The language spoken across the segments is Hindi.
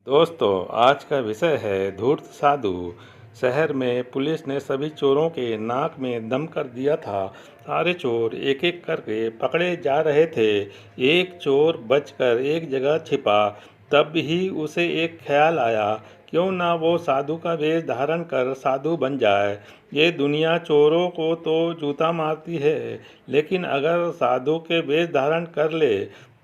दोस्तों, आज का विषय है धूर्त साधु। शहर में पुलिस ने सभी चोरों के नाक में दम कर दिया था। सारे चोर एक एक करके पकड़े जा रहे थे। एक चोर बचकर एक जगह छिपा। तब ही उसे एक ख्याल आया, क्यों ना वो साधु का वेश धारण कर साधु बन जाए। ये दुनिया चोरों को तो जूता मारती है, लेकिन अगर साधु के वेश धारण कर ले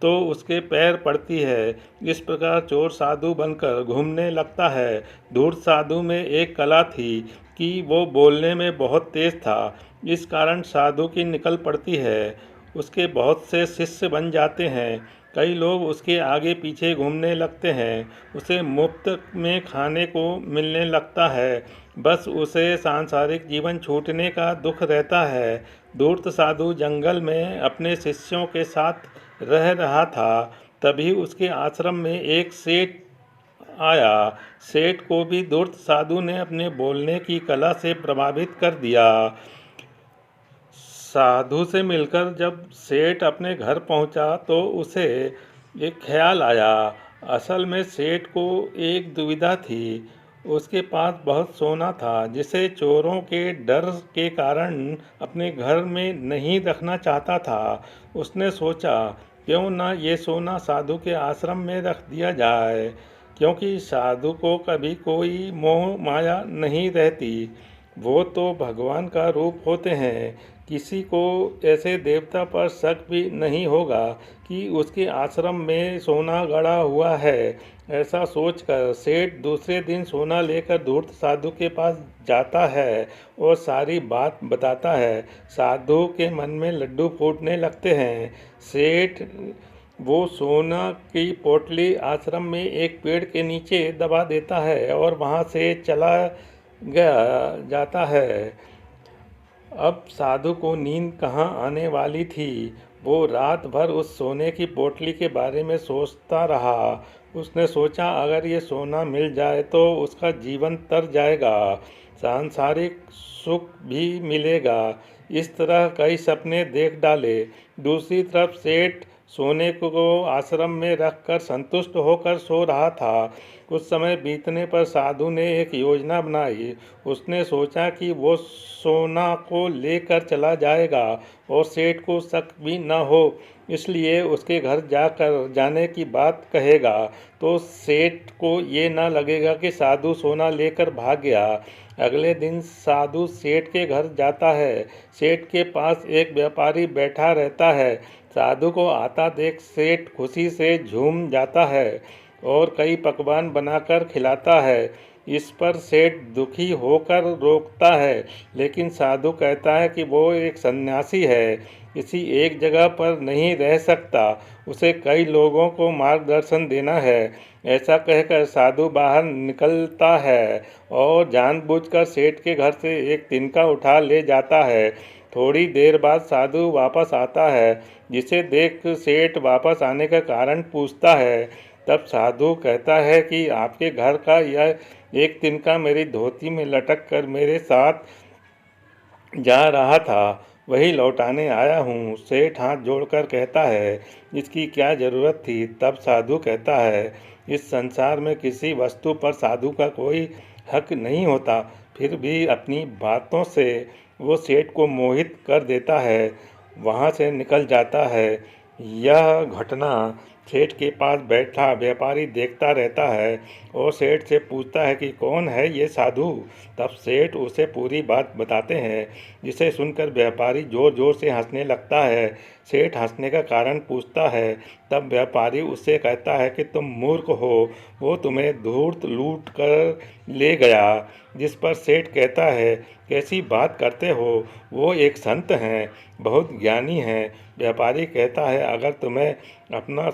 तो उसके पैर पड़ती है। इस प्रकार चोर साधु बनकर घूमने लगता है। धूर्त साधु में एक कला थी कि वो बोलने में बहुत तेज था। इस कारण साधु की निकल पड़ती है। उसके बहुत से शिष्य बन जाते हैं। कई लोग उसके आगे पीछे घूमने लगते हैं। उसे मुफ्त में खाने को मिलने लगता है। बस उसे सांसारिक जीवन छूटने का दुख रहता है। धूर्त साधु जंगल में अपने शिष्यों के साथ रह रहा था। तभी उसके आश्रम में एक सेठ आया। सेठ को भी धूर्त साधु ने अपने बोलने की कला से प्रभावित कर दिया। साधु से मिलकर जब सेठ अपने घर पहुंचा तो उसे एक ख्याल आया। असल में सेठ को एक दुविधा थी। उसके पास बहुत सोना था जिसे चोरों के डर के कारण अपने घर में नहीं रखना चाहता था। उसने सोचा, क्यों ना ये सोना साधु के आश्रम में रख दिया जाए, क्योंकि साधु को कभी कोई मोह माया नहीं रहती। वो तो भगवान का रूप होते हैं। किसी को ऐसे देवता पर शक भी नहीं होगा कि उसके आश्रम में सोना गड़ा हुआ है। ऐसा सोचकर सेठ दूसरे दिन सोना लेकर धूर्त साधु के पास जाता है और सारी बात बताता है। साधु के मन में लड्डू फूटने लगते हैं। सेठ वो सोना की पोटली आश्रम में एक पेड़ के नीचे दबा देता है और वहाँ से चला गया जाता है। अब साधु को नींद कहाँ आने वाली थी। वो रात भर उस सोने की पोटली के बारे में सोचता रहा। उसने सोचा, अगर ये सोना मिल जाए तो उसका जीवन तर जाएगा, सांसारिक सुख भी मिलेगा। इस तरह कई सपने देख डाले। दूसरी तरफ सेठ सोने को आश्रम में रखकर संतुष्ट होकर सो रहा था। कुछ समय बीतने पर साधु ने एक योजना बनाई। उसने सोचा कि वो सोना को लेकर चला जाएगा और सेठ को शक भी न हो, इसलिए उसके घर जाने की बात कहेगा तो सेठ को ये न लगेगा कि साधु सोना लेकर भाग गया। अगले दिन साधु सेठ के घर जाता है। सेठ के पास एक व्यापारी बैठा रहता है। साधु को आता देख सेठ खुशी से झूम जाता है और कई पकवान बनाकर खिलाता है। इस पर सेठ दुखी होकर रोकता है, लेकिन साधु कहता है कि वो एक सन्यासी है, किसी एक जगह पर नहीं रह सकता, उसे कई लोगों को मार्गदर्शन देना है। ऐसा कहकर साधु बाहर निकलता है और जानबूझकर सेठ के घर से एक तिनका उठा ले जाता है। थोड़ी देर बाद साधु वापस आता है, जिसे देख सेठ वापस आने का कारण पूछता है। तब साधु कहता है कि आपके घर का यह एक तिनका मेरी धोती में लटक कर मेरे साथ जा रहा था, वही लौटाने आया हूँ। सेठ हाथ जोड़कर कहता है, इसकी क्या ज़रूरत थी। तब साधु कहता है, इस संसार में किसी वस्तु पर साधु का कोई हक नहीं होता, फिर भी अपनी बातों से वो सेठ को मोहित कर देता है, वहाँ से निकल जाता है। यह घटना सेठ के पास बैठा व्यापारी देखता रहता है और सेठ से पूछता है कि कौन है ये साधु। तब सेठ उसे पूरी बात बताते हैं, जिसे सुनकर व्यापारी ज़ोर ज़ोर से हंसने लगता है। सेठ हंसने का कारण पूछता है। तब व्यापारी उससे कहता है कि तुम मूर्ख हो, वो तुम्हें धूर्त लूट कर ले गया। जिस पर सेठ कहता है, कैसी बात करते हो, वो एक संत हैं, बहुत ज्ञानी हैं। व्यापारी कहता है, अगर तुम्हें अपना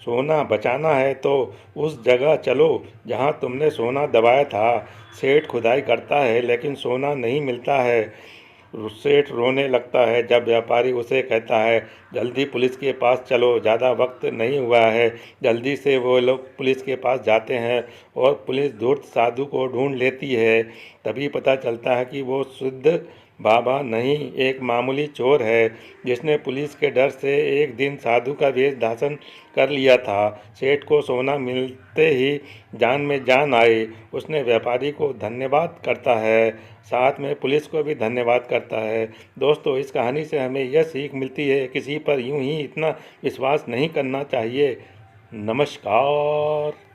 सोना बचाना है तो उस जगह चलो जहाँ तुमने सोना दबाया था। सेठ खुदाई करता है लेकिन सोना नहीं मिलता है। सेठ रोने लगता है जब व्यापारी उसे कहता है, जल्दी पुलिस के पास चलो, ज़्यादा वक्त नहीं हुआ है। जल्दी से वो लोग पुलिस के पास जाते हैं और पुलिस धूर्त साधु को ढूंढ लेती है। तभी पता चलता है कि वो शुद्ध बाबा नहीं, एक मामूली चोर है जिसने पुलिस के डर से एक दिन साधु का वेश धारण कर लिया था। सेठ को सोना मिलते ही जान में जान आई। उसने व्यापारी को धन्यवाद करता है, साथ में पुलिस को भी धन्यवाद करता है। दोस्तों, इस कहानी से हमें यह सीख मिलती है, किसी पर यूं ही इतना विश्वास नहीं करना चाहिए। नमस्कार।